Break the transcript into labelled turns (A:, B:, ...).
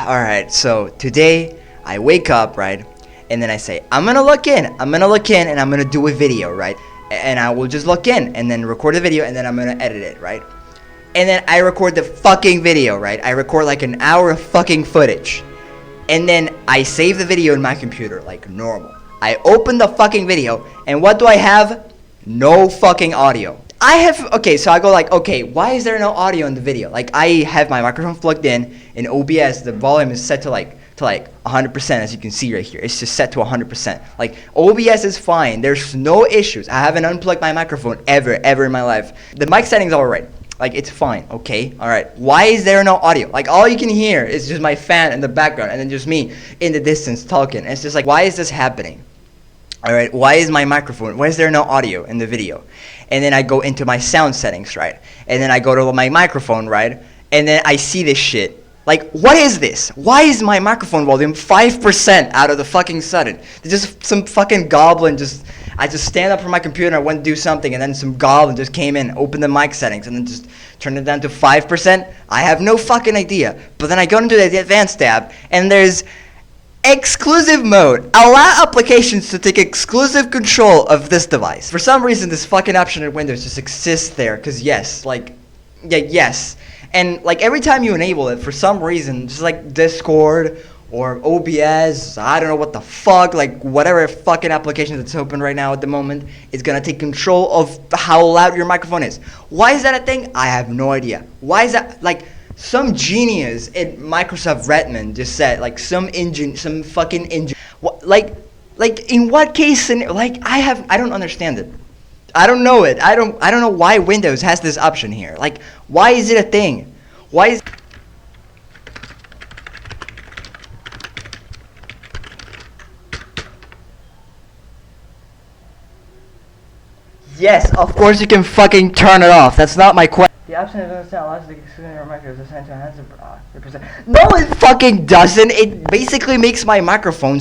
A: Alright, so today I wake up, right? And then I say, I'm gonna look in, and I'm gonna do a video, right? And I will just look in, and then record the video, and then I'm gonna edit it, right? And then I record the fucking video, right? I record like an hour of fucking footage. And then I save the video in my computer, like normal. I open the fucking video, and what do I have? No fucking audio. Okay, so I go like, okay, why is there no audio in the video? Like, I have my microphone plugged in OBS, the volume is set to like 100%, as you can see right here. It's just set to 100%. Like, OBS is fine. There's no issues. I haven't unplugged my microphone ever in my life. The mic settings are alright. Like, it's fine, okay? Alright. Why is there no audio? Like, all you can hear is just my fan in the background and then just me in the distance talking. And it's just like, why is this happening? Alright, why is my microphone, why is there no audio in the video? And then I go into my sound settings, right? And then I go to my microphone, right? And then I see this shit. Like, what is this? Why is my microphone volume 5% out of the fucking sudden? There's just some fucking goblin I just stand up from my computer and I went to do something, and then some goblin just came in, opened the mic settings, and then just turned it down to 5%. I have no fucking idea. But then I go into the advanced tab, and there's exclusive mode. Allow applications to take exclusive control of this device. For some reason, this fucking option in Windows just exists there, because yes. And like every time you enable it, for some reason, just like Discord or OBS, I don't know what the fuck, like whatever fucking application that's open right now at the moment, is gonna take control of how loud your microphone is. Why is that a thing? I have no idea. Why is that, like, some genius in Microsoft Redmond just said, like, some fucking engine, like in what case, like, I don't understand it. I don't know it. I don't know why Windows has this option here. Like, why is it a thing? Why is... Yes, of course you can fucking turn it off. That's not my question. The option is allows the your microphone to assigned to enhance the percent. No, it fucking doesn't. It basically makes my microphone